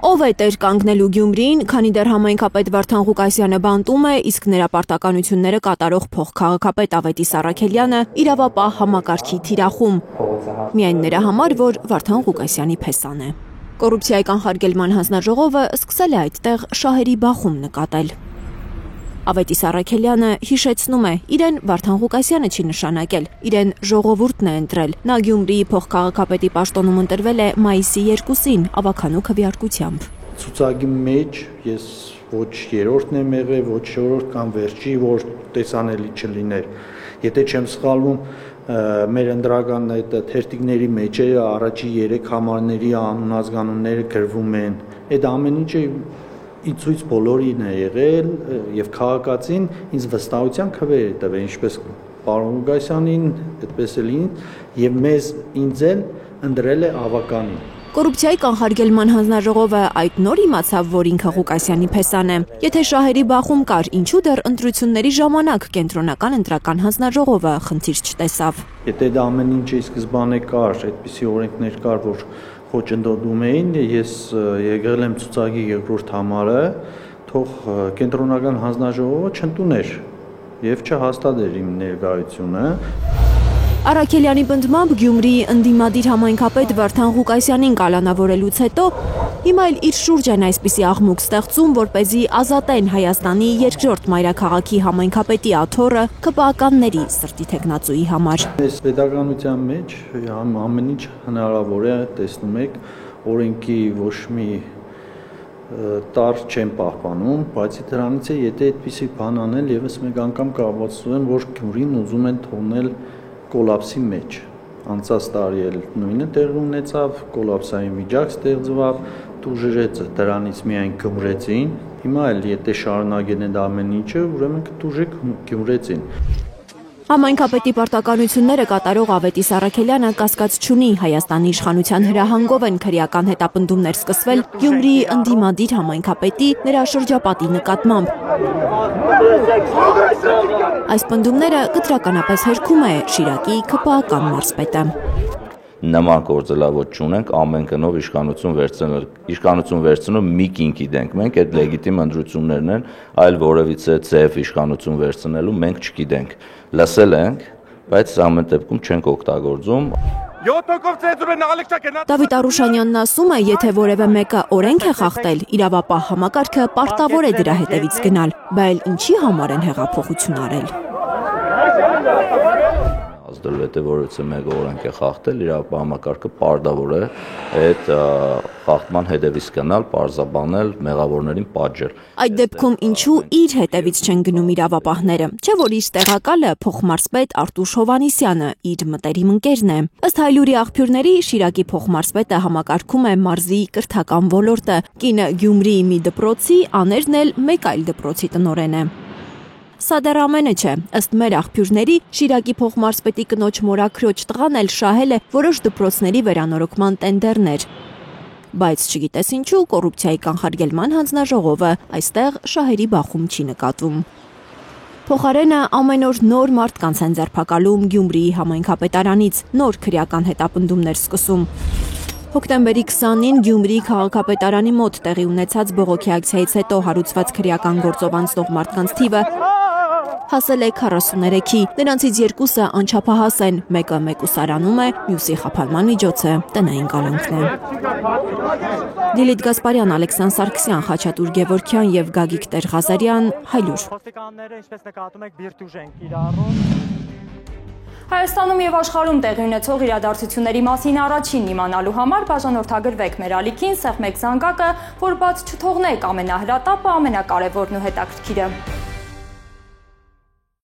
Ով է տեր կանգնելու Գյումրիին, քանի դեռ համայնքապետ Վարդան Ղուկասյանը բանտում է, իսկ նրա պարտականությունները կատարող փոխքաղաքապետ Ավետիս Առաքելյանը իրավապահ համակարգի թիրախում։ Միայն նրա համար, որ Վարդան Ղուկասյանի փեսան է։ Կոռուպցիայի կանխարգելման հանձնաժողովը սկսել է այդտեղ շահերի բախում նկատել։ Ավետիս Առաքելյանը հիշեցնում է, իրեն Վարդան Ղուկասյանը չի նշանակել, իրեն ժողովուրդն է ընտրել։ Նա Գյումրիի փոխքաղաքապետի պաշտոնում ընտրվել է մայիսի 2-ին ավականու քվեարկությամբ։ Ցուցակի մեջ ես ոչ երրորդն եմ եղել, ոչ չորրորդ կամ վերջի, որ տեսանելի չլիներ։ Եթե չեմ սխալվում, մեր ընտրական այդ թերթիկների մեջ է առաջի 3 համարների անուն-ազգանունները գրվում են։ Այդ ամեն ինչը ցույց բոլորին է եղել եւ քաղաքացին ինձ վստահության քվե է տվել, ինչպես պարոն Ղուկասյանին, այդպես էլ եւ ինձ էլ ընտրել է ավականին։ Կոռուպցիայի կանխարգելման հանձնաժողովը այդ նոր իմացավ, որ ինքը Ղուկասյանի փեսան է։ Եթե շահերի բախում կար, ինչու դեռ ընտրությունների ժամանակ կենտրոնական ընտրական հանձնաժողովը խնդիր չտեսավ։ Եթե դա ամեն ինչը սկզբանե կար, այդպիսի օրենքներ կար, որ խոչընդոտում էին, ես եկել եմ ցուցակի երկրորդ համարը, թող կենտրոնական հանձնաժողովը չընդուներ եւ չհաստատեր իմ ներկայությունը։ Առաքելյանի պնդմամբ Գյումրիի ընդդիմադիր համայնքապետ Վարդան Ղուկասյանին կալանավորելուց հետո հիմա էլ իր շուրջ են այսպիսի աղմուկ ստեղծում, որպեսզի ազատեն Հայաստանի երկրորդ մայրաքաղաքի համայնքապետի աթոռը ԿՊԱ-կանների սրտի թեկնածուի համար։ Այս պետականության մեջ ամեն ինչ հնարավոր է, տեսնում եք, օրենքի ոչ մի տար չեն պահպանում, բայց դրանից է, եթե այդպիսի բան անել, եւս մեկ անգամ կապացուցում են, որ Գյումրին ուզում են թողնել կոլապսի մեջ։ Անցած տարի էլ նույնը տեղի ունեցավ, կոլապսային վիճակ ստեղծվավ, տուժերը դրանից միայն գյումրեցին։ Հիմա էլ եթե շարունակեն այդ ամեն ինչը, ուրեմն կտուժի գյումրեցին։ Համայնքապետի պարտականությունները կատարող Ավետիս Առաքելյանը կասկած չունի, Հայաստանի իշխանության հրահանգով են քրեական հետապնդումներ սկսվել Գյումրիի ընդդիմադիր համայնքապետի նրա շրջապատի նկատմամբ։ Այս պնդումները կտրականապես հերքում է Շիրակի ԿՊԱ-կան մարզպետը։ Նման գործելավոճ չունենք, ամեն կնով իշխանություն վերցնող մի կինք գիտենք, մենք այդ լեգիտիմ ընտրություններն են, այլ որևիցե ձև իշխանություն վերցնելու մենք չգիտենք, լսել ենք, բայց ամեն դեպքում չենք օգտագործում։ Դավիթ Արուշանյանն ասում է, եթե որևէ մեկը օրենք է խախտել, իրավապահ համակարգը պարտավոր է դրա հետևից գնալ, բայց ինչի համար են հեղափոխություն արել։ Եթե որևէ մեկը օրենք է խախտել, իրավապահ համակարգը պարտավոր է այդ խախտման հետևից գնալ, պարզաբանել, մեղավորներին պատժել։ Այդ դեպքում ինչու իր հետևից չեն գնում իրավապահները, չէ՞ որ իր տեղակալը փոխմարզպետ Արտուշ Հովհաննիսյանը իր մտերիմ ընկերն է։ Ըստ Հայլուրի աղբյուրների, Շիրակի փոխմարզպետը համակարգում է մարզի կրթական ոլորտը։ Կինը Գյումրիի մի դպրոցի, աներն էլ մեկ այլ դպրոցի տնօրեն է։ Սա դեռ ամենը չէ, ըստ մեր աղբյուրների, Շիրակի փոխմարզպետի կնոջ մորաքրոջ տղան էլ շահել է որոշ դպրոցների վերանորոգման տենդերներ։ Բայց չգիտես ինչու կոռուպցիայի կանխարգելման հանձնաժողովը այստեղ շահերի բախում չի նկատվում։ Փոխարենը ամեն օր նոր մարդկանց են ձերբակալում Գյումրիի համայնքապետարանից, նոր քրեական հետապնդումներ սկսում։ Հոկտեմբերի 20-ին Գյումրիի քաղաքապետարանի մոտ տեղի ունեցած բողոքի ակցիայից հետո հարուցված քրեական գործով անցնող մարդկանց թիվը հասել է 43-ի, նրանցից 2-ը անչափահաս են, մեկը մեկուսարանում է, մյուսի խափանման միջոցը տնային կալանքն է։ Լիլիթ Գասպարյան, Ալեքսան Սարգսյան, Խաչատուր Գևորգյան եւ Գագիկ Տեր-Ղազարյան, Հայլուր։ Հայաստանում եւ աշխարհում տեղի ունեցող իրադարձությունների մասին առաջին իմանալու համար բաժանորդագրվեք մեր ալիքին, սեղմեք զանգակը, որ բաց չթողնեք ամենահրատապը, ամենակարևորն ու հետաքրքիրը։